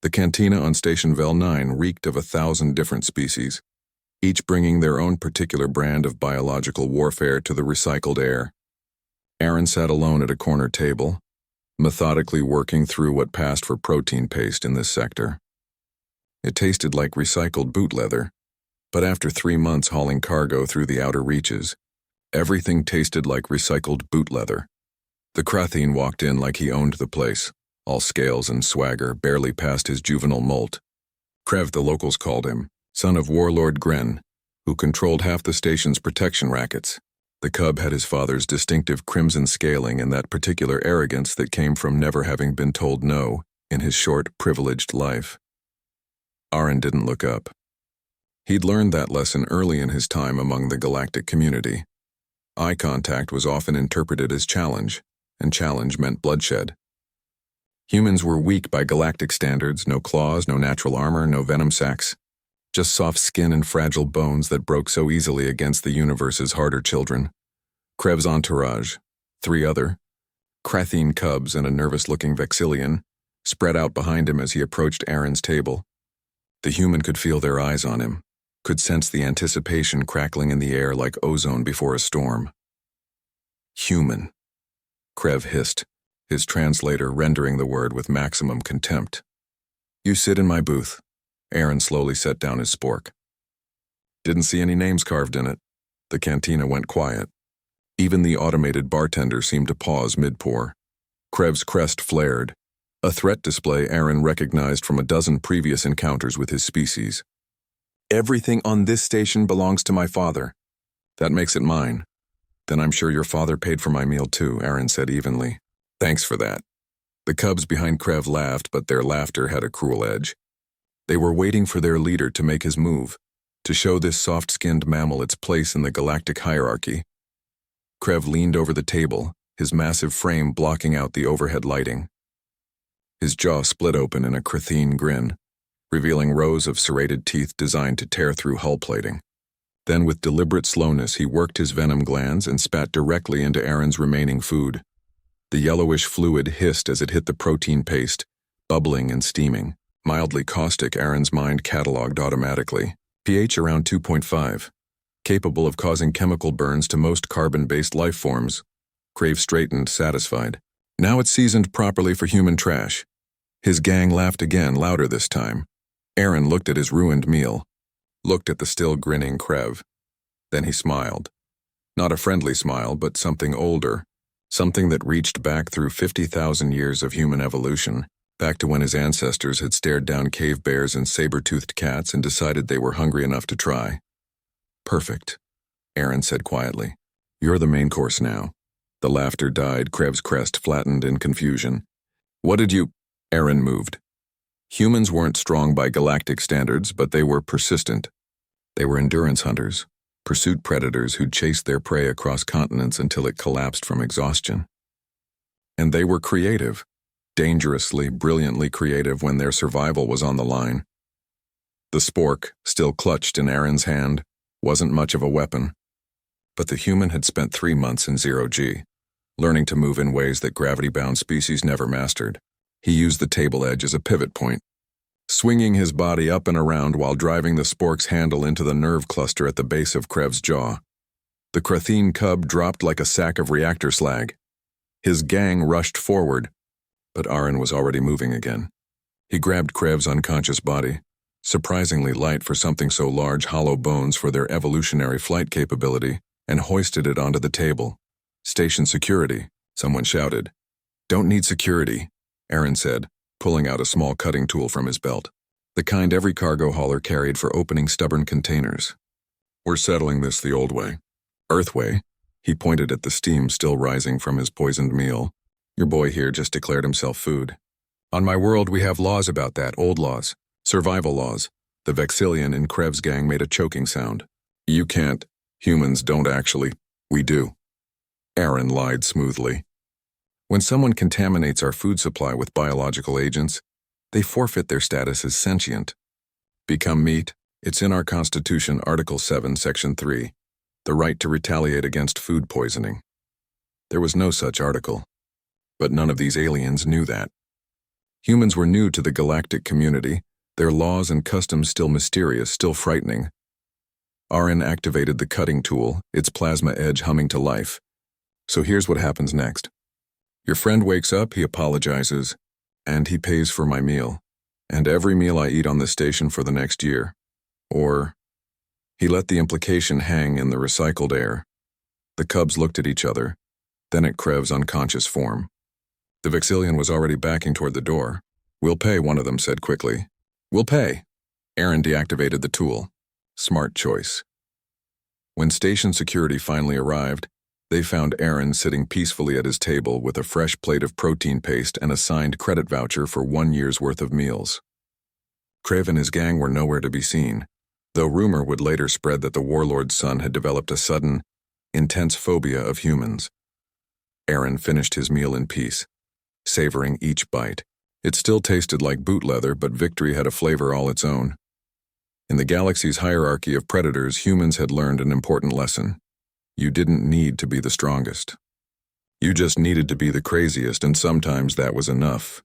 The cantina on Station Vel 9 reeked of 1,000 different species, each bringing their own particular brand of biological warfare to the recycled air. Aaron sat alone at a corner table, methodically working through what passed for protein paste in this sector. It tasted like recycled boot leather, but after 3 months hauling cargo through the outer reaches, everything tasted like recycled boot leather. The Kratheen walked in like he owned the place, all scales and swagger, barely past his juvenile molt. Krev, the locals called him, son of Warlord Gren, who controlled half the station's protection rackets. The cub had his father's distinctive crimson scaling and that particular arrogance that came from never having been told no in his short, privileged life. Aaron didn't look up. He'd learned that lesson early in his time among the galactic community. Eye contact was often interpreted as challenge, and challenge meant bloodshed. Humans were weak by galactic standards, no claws, no natural armor, no venom sacs. Just soft skin and fragile bones that broke so easily against the universe's harder children. Krev's entourage, 3 other, Kratheen cubs and a nervous-looking Vexillian, spread out behind him as he approached Aaron's table. The human could feel their eyes on him, could sense the anticipation crackling in the air like ozone before a storm. Human, Krev hissed, his translator rendering the word with maximum contempt. You sit in my booth. Aaron slowly set down his spork. Didn't see any names carved in it. The cantina went quiet. Even the automated bartender seemed to pause mid-pour. Krev's crest flared, a threat display Aaron recognized from a dozen previous encounters with his species. Everything on this station belongs to my father. That makes it mine. Then I'm sure your father paid for my meal too, Aaron said evenly. Thanks for that. The cubs behind Krev laughed, but their laughter had a cruel edge. They were waiting for their leader to make his move, to show this soft-skinned mammal its place in the galactic hierarchy. Krev leaned over the table, his massive frame blocking out the overhead lighting. His jaw split open in a Kratheen grin, revealing rows of serrated teeth designed to tear through hull plating. Then with deliberate slowness he worked his venom glands and spat directly into Aaron's remaining food. The yellowish fluid hissed as it hit the protein paste, bubbling and steaming. Mildly caustic, Aaron's mind cataloged automatically. pH around 2.5. Capable of causing chemical burns to most carbon-based life forms. Crave straightened, satisfied. Now it's seasoned properly for human trash. His gang laughed again, louder this time. Aaron looked at his ruined meal, looked at the still grinning Krev. Then he smiled. Not a friendly smile, but something older, something that reached back through 50,000 years of human evolution. Back to when his ancestors had stared down cave bears and saber-toothed cats and decided they were hungry enough to try. Perfect, Aaron said quietly. You're the main course now. The laughter died, Krev's crest flattened in confusion. What did you... Aaron moved. Humans weren't strong by galactic standards, but they were persistent. They were endurance hunters, pursuit predators who'd chased their prey across continents until it collapsed from exhaustion. And they were creative. Dangerously, brilliantly creative when their survival was on the line. The spork, still clutched in Aaron's hand, wasn't much of a weapon. But the human had spent 3 months in 0G, learning to move in ways that gravity-bound species never mastered. He used the table edge as a pivot point, swinging his body up and around while driving the spork's handle into the nerve cluster at the base of Krev's jaw. The Kratheen cub dropped like a sack of reactor slag. His gang rushed forward, but Aaron was already moving again. He grabbed Krev's unconscious body, surprisingly light for something so large, hollow bones for their evolutionary flight capability, and hoisted it onto the table. Station security, someone shouted. Don't need security, Aaron said, pulling out a small cutting tool from his belt, the kind every cargo hauler carried for opening stubborn containers. We're settling this the old way. Earth way, he pointed at the steam still rising from his poisoned meal. Your boy here just declared himself food. On my world, we have laws about that, old laws. Survival laws. The Vexillian in Krev's gang made a choking sound. You can't. Humans don't actually. We do. Aaron lied smoothly. When someone contaminates our food supply with biological agents, they forfeit their status as sentient. Become meat. It's in our Constitution, Article 7, Section 3. The right to retaliate against food poisoning. There was no such article. But none of these aliens knew that. Humans were new to the galactic community, their laws and customs still mysterious, still frightening. Aaron activated the cutting tool, its plasma edge humming to life. So here's what happens next. Your friend wakes up, he apologizes, and he pays for my meal, and every meal I eat on the station for the next year. Or, he let the implication hang in the recycled air. The cubs looked at each other, then at Krev's unconscious form. The Vexillion was already backing toward the door. We'll pay, one of them said quickly. We'll pay. Aaron deactivated the tool. Smart choice. When station security finally arrived, they found Aaron sitting peacefully at his table with a fresh plate of protein paste and a signed credit voucher for 1 year's worth of meals. Krev and his gang were nowhere to be seen, though rumor would later spread that the warlord's son had developed a sudden, intense phobia of humans. Aaron finished his meal in peace, savoring each bite. It still tasted like boot leather, but victory had a flavor all its own. In the galaxy's hierarchy of predators, humans had learned an important lesson. You didn't need to be the strongest. You just needed to be the craziest, and sometimes that was enough.